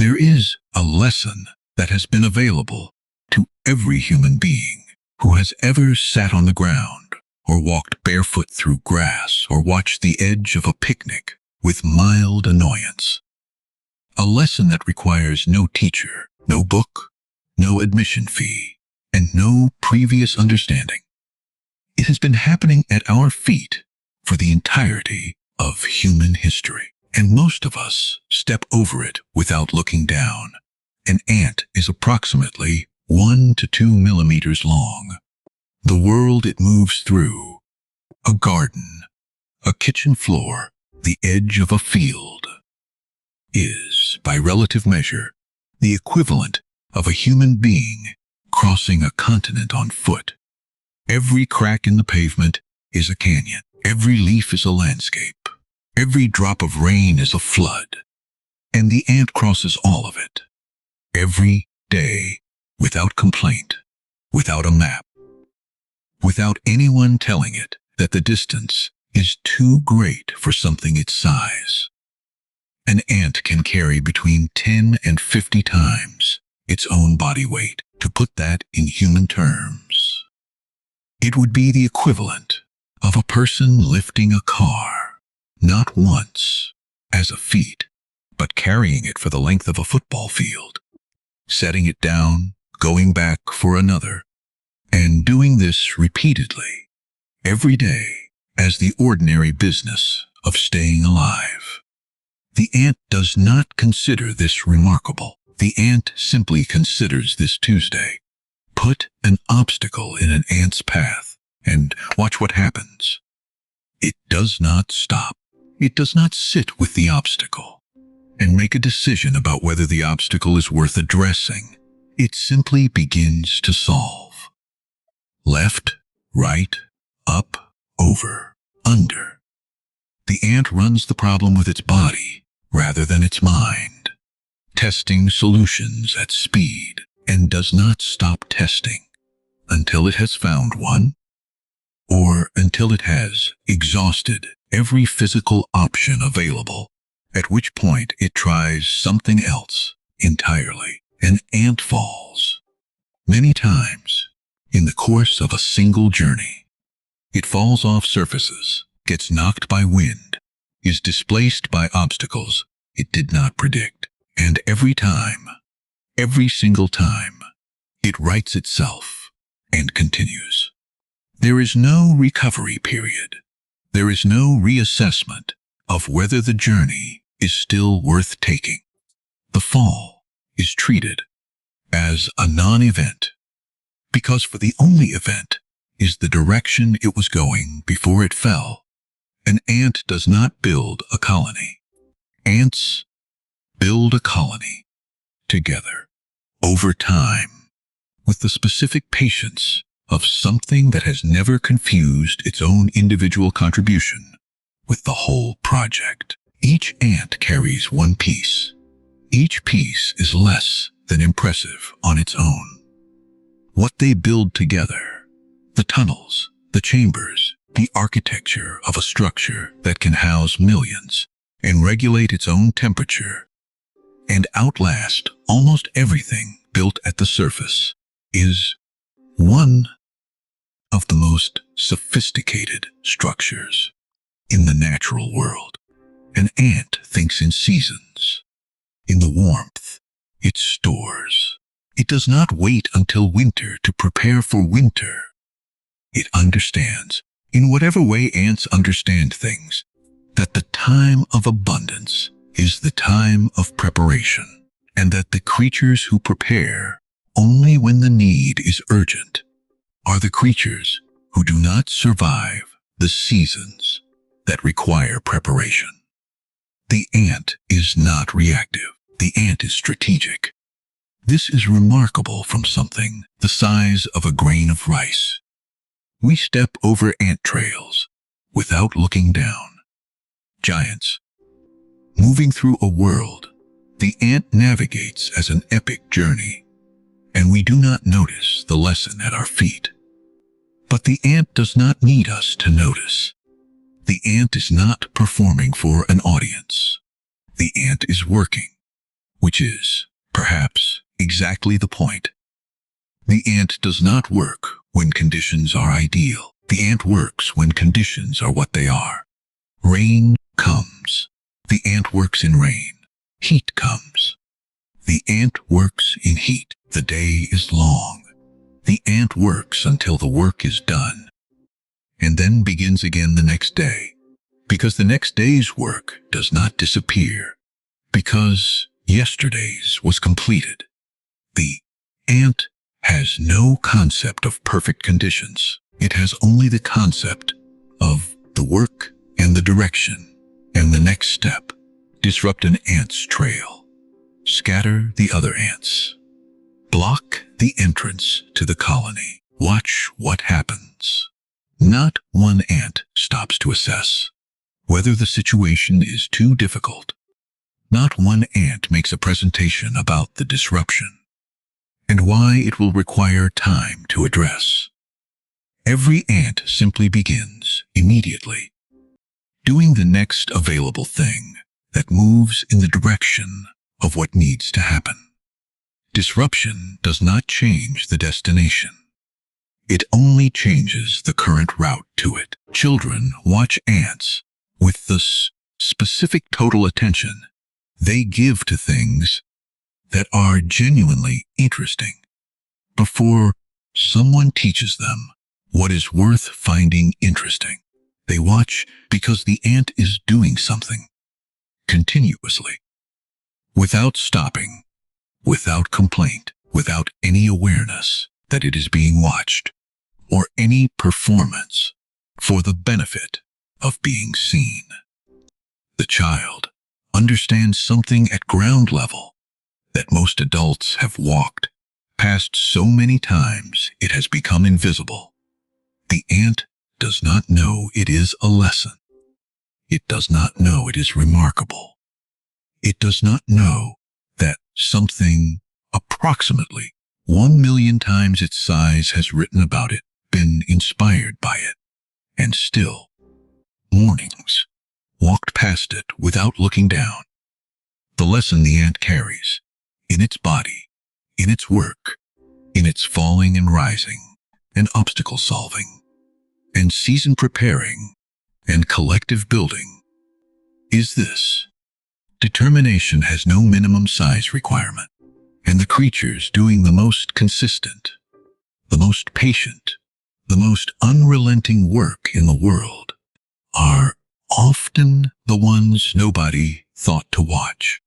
There is a lesson that has been available to every human being who has ever sat on the ground or walked barefoot through grass or watched the edge of a picnic with mild annoyance. A lesson that requires no teacher, no book, no admission fee, and no previous understanding. It has been happening at our feet for the entirety of human history, and most of us step over it without looking down. An ant is approximately 1 to 2 millimeters long. The world it moves through, a garden, a kitchen floor, the edge of a field, is, by relative measure, the equivalent of a human being crossing a continent on foot. Every crack in the pavement is a canyon. Every leaf is a landscape. Every drop of rain is a flood. And the ant crosses all of it. Every day, without complaint, without a map, without anyone telling it that the distance is too great for something its size. An ant can carry between 10 and 50 times its own body weight. To put that in human terms, it would be the equivalent of a person lifting a car, not once, as a feat, but carrying it for the length of a football field, setting it down, going back for another, and doing this repeatedly, every day, as the ordinary business of staying alive. The ant does not consider this remarkable. The ant simply considers this Tuesday. Put an obstacle in an ant's path and watch what happens. It does not stop. It does not sit with the obstacle and make a decision about whether the obstacle is worth addressing. It simply begins to solve. Left, right, up, over, under. The ant runs the problem with its body rather than its mind, testing solutions at speed, and does not stop testing until it has found one, or until it has exhausted every physical option available, at which point it tries something else entirely. An ant falls many times in the course of a single journey. It falls off surfaces, gets knocked by wind, is displaced by obstacles it did not predict, and every time, every single time, it rights itself and continues. There is no recovery period. There is no reassessment of whether the journey is still worth taking. The fall is treated as a non-event, because for the only event is the direction it was going before it fell. An ant does not build a colony. Ants build a colony together, over time, with the specific patience of something that has never confused its own individual contribution with the whole project. Each ant carries one piece. Each piece is less than impressive on its own. What they build together, the tunnels, the chambers, the architecture of a structure that can house millions and regulate its own temperature and outlast almost everything built at the surface, is one of the most sophisticated structures in the natural world. An ant thinks in seasons. In the warmth it stores. It does not wait until winter to prepare for winter. It understands, in whatever way ants understand things, that the time of abundance is the time of preparation, and that the creatures who prepare only when the need is urgent are the creatures who do not survive the seasons that require preparation. The ant is not reactive. The ant is strategic. This is remarkable from something the size of a grain of rice. We step over ant trails without looking down. Giants. Moving through a world, the ant navigates as an epic journey, and we do not notice the lesson at our feet. But the ant does not need us to notice. The ant is not performing for an audience. The ant is working, which is, perhaps, exactly the point. The ant does not work when conditions are ideal. The ant works when conditions are what they are. Rain comes. The ant works in rain. Heat comes. The ant works in heat. The day is long. The ant works until the work is done, and then begins again the next day, because the next day's work does not disappear, because yesterday's was completed. The ant has no concept of perfect conditions. It has only the concept of the work and the direction and the next step. Disrupt an ant's trail. Scatter the other ants. Block the entrance to the colony. Watch what happens. Not one ant stops to assess whether the situation is too difficult. Not one ant makes a presentation about the disruption and why it will require time to address. Every ant simply begins immediately, doing the next available thing that moves in the direction of what needs to happen. Disruption does not change the destination. It only changes the current route to it. Children watch ants with the specific total attention they give to things that are genuinely interesting before someone teaches them what is worth finding interesting. They watch because the ant is doing something continuously, without stopping, without complaint, without any awareness that it is being watched, or any performance for the benefit of being seen. The child understands something at ground level that most adults have walked past so many times it has become invisible. The ant does not know it is a lesson. It does not know it is remarkable. It does not know that something approximately 1,000,000 times its size has written about it, been inspired by it, and still, mornings, walked past it without looking down. The lesson the ant carries, in its body, in its work, in its falling and rising, and obstacle solving, and season preparing, and collective building, is this: determination has no minimum size requirement, and the creatures doing the most consistent, the most patient, the most unrelenting work in the world are often the ones nobody thought to watch.